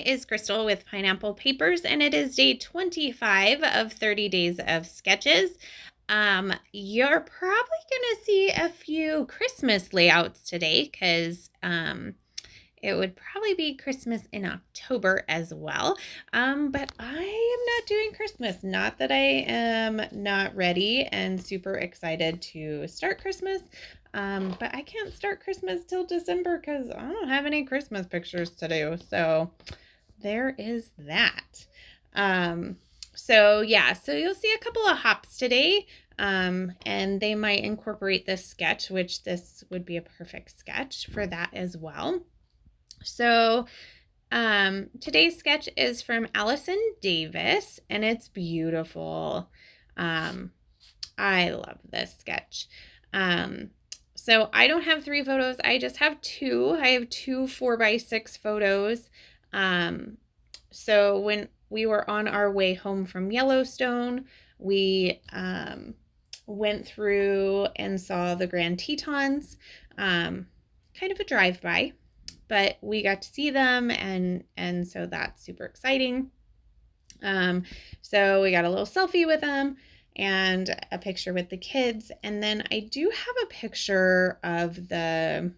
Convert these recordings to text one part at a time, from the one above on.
is Crystal with Pineapple Papers, and it is day 25 of 30 days of sketches. You're probably going to see a few Christmas layouts today because it would probably be Christmas in October as well. But I am not doing Christmas. Not that I am not ready and super excited to start Christmas. But I can't start Christmas till December because I don't have any Christmas pictures to do. So there is that. So you'll see a couple of hops today. And they might incorporate this sketch, which this would be a perfect sketch for that as well. So today's sketch is from Allison Davis, and it's beautiful. I love this sketch. So I don't have 3 photos. I just have 2. I have 2 4x6 photos. So when we were on our way home from Yellowstone, we went through and saw the Grand Tetons, kind of a drive-by, but we got to see them, and so that's super exciting. So we got a little selfie with them and a picture with the kids. And then I do have a picture of there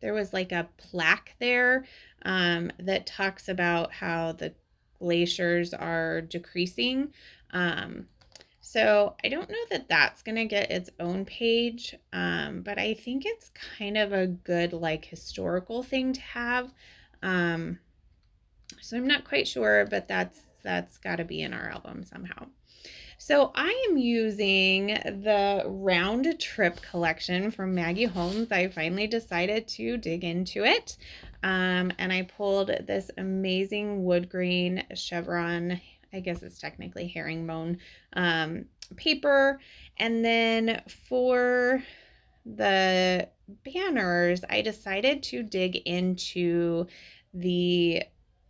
was like a plaque there that talks about how the glaciers are decreasing. So I don't know that that's going to get its own page, but I think it's kind of a good like historical thing to have. So I'm not quite sure, but that's got to be in our album somehow. So I am using the Round Trip collection from Maggie Holmes. I finally decided to dig into it. And I pulled this amazing wood grain chevron, I guess it's technically herringbone, paper. And then for the banners, I decided to dig into the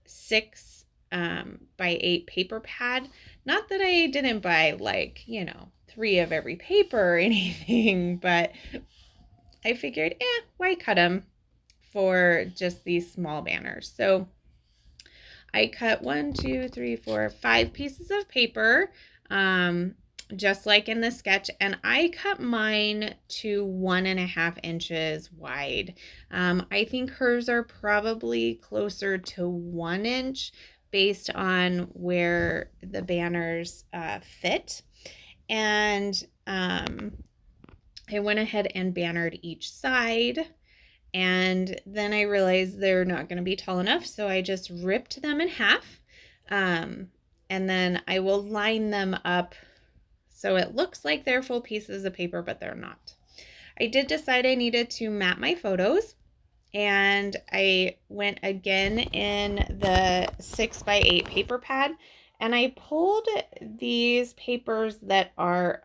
6 by 8 paper pad. Not that I didn't buy 3 of every paper or anything, but I figured, why cut them for just these small banners? So I cut 1, 2, 3, 4, 5 pieces of paper, just like in the sketch, and I cut mine to 1.5 inches wide. I think hers are probably closer to 1 inch based on where the banners fit. And I went ahead and bannered each side, and then I realized they're not going to be tall enough, so I just ripped them in half, and then I will line them up so it looks like they're full pieces of paper, but they're not. I did decide I needed to map my photos, and I went again in the 6 by 8 paper pad, and I pulled these papers that are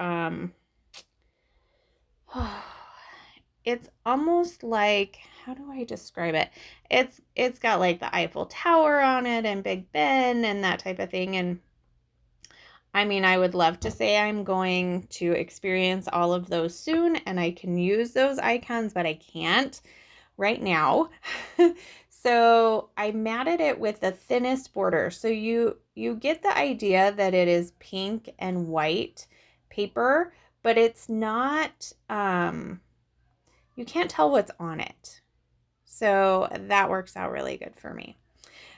it's almost like, how do I describe it? It's got like the Eiffel Tower on it and Big Ben and that type of thing. And I mean, I would love to say I'm going to experience all of those soon and I can use those icons, but I can't right now. So I matted it with the thinnest border. So you get the idea that it is pink and white paper, but it's not, you can't tell what's on it. So that works out really good for me.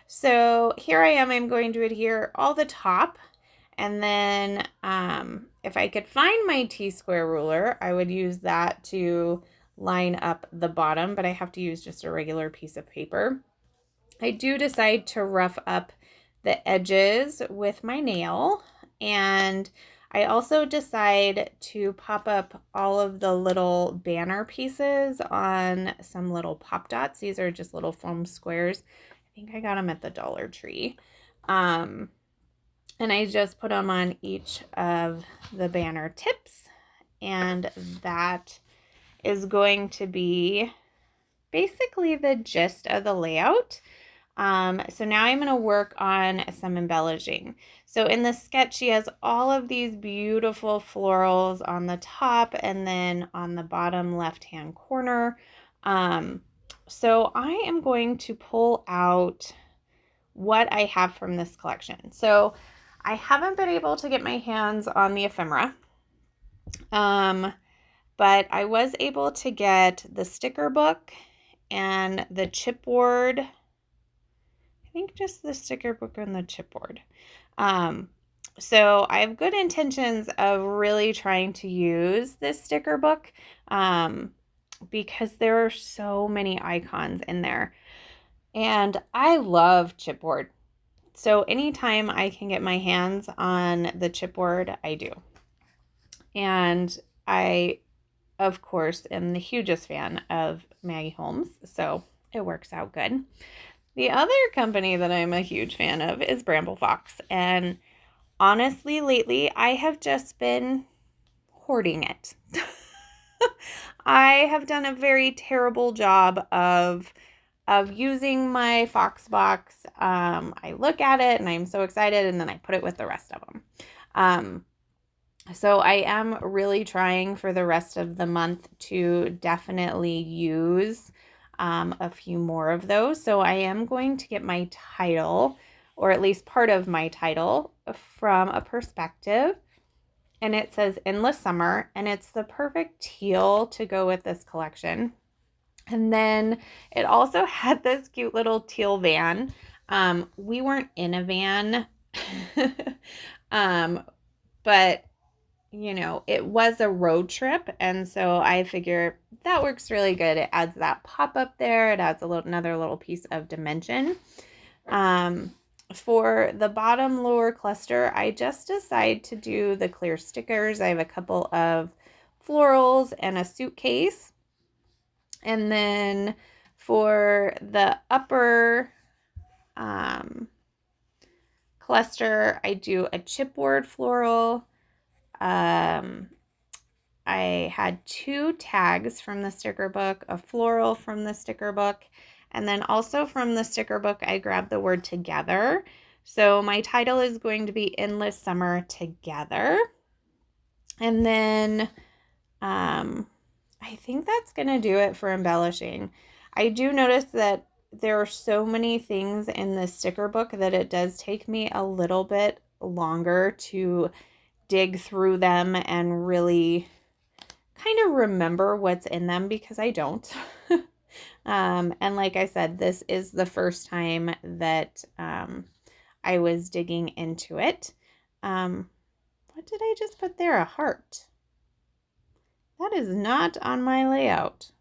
So here I am, I'm going to adhere all the top. And then if I could find my T-square ruler, I would use that to line up the bottom, but I have to use just a regular piece of paper. I do decide to rough up the edges with my nail, and I also decide to pop up all of the little banner pieces on some little pop dots. These are just little foam squares. I think I got them at the Dollar Tree. And I just put them on each of the banner tips, and that is going to be basically the gist of the layout. So now I'm going to work on some embellishing. So in the sketch, she has all of these beautiful florals on the top and then on the bottom left-hand corner. So I am going to pull out what I have from this collection. So I haven't been able to get my hands on the ephemera, but I was able to get the sticker book and the chipboard. I think just the sticker book and the chipboard. So I have good intentions of really trying to use this sticker book because there are so many icons in there. And I love chipboard. So anytime I can get my hands on the chipboard, I do. And I, of course, am the hugest fan of Maggie Holmes, so it works out good. The other company that I'm a huge fan of is Bramble Fox. And honestly, lately, I have just been hoarding it. I have done a very terrible job of using my Fox box. I look at it and I'm so excited, and then I put it with the rest of them. So I am really trying for the rest of the month to definitely use a few more of those. So I am going to get my title, or at least part of my title, from a Perspective. And it says Endless Summer, and it's the perfect teal to go with this collection. And then it also had this cute little teal van. We weren't in a van, but you know, it was a road trip. And so I figure that works really good. It adds that pop up there. It adds another little piece of dimension. For the bottom lower cluster, I just decided to do the clear stickers. I have a couple of florals and a suitcase. And then for the upper cluster, I do a chipboard floral. I had 2 tags from the sticker book, a floral from the sticker book, and then also from the sticker book, I grabbed the word together. So my title is going to be Endless Summer Together. And then I think that's going to do it for embellishing. I do notice that there are so many things in this sticker book that it does take me a little bit longer to dig through them and really kind of remember what's in them, because I don't. And like I said, this is the first time that I was digging into it. What did I just put there? A heart. That is not on my layout.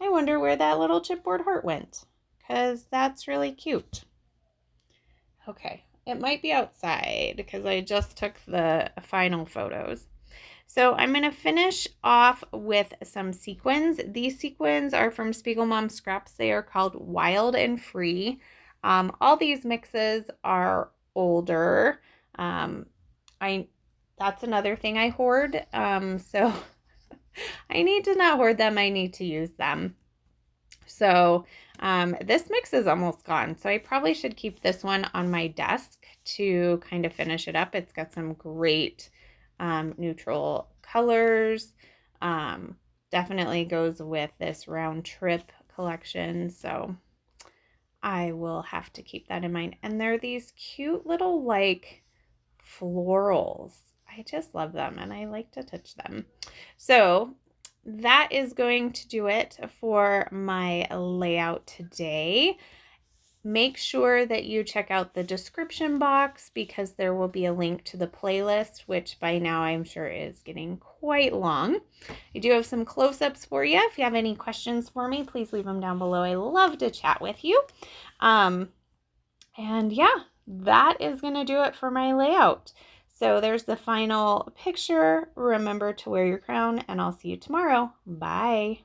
I wonder where that little chipboard heart went, because that's really cute. Okay, it might be outside because I just took the final photos. So I'm going to finish off with some sequins. These sequins are from Spiegel Mom Scraps. They are called Wild and Free. All these mixes are older. That's another thing I hoard. So I need to not hoard them. I need to use them. So this mix is almost gone. So I probably should keep this one on my desk to kind of finish it up. It's got some great neutral colors. Definitely goes with this round trip collection. So I will have to keep that in mind. And they're these cute little like florals. I just love them and I like to touch them. So that is going to do it for my layout today. Make sure that you check out the description box because there will be a link to the playlist, which by now I'm sure is getting quite long. I do have some close-ups for you. If you have any questions for me, please leave them down below. I love to chat with you. And yeah, that is going to do it for my layout. So there's the final picture. Remember to wear your crown, and I'll see you tomorrow. Bye.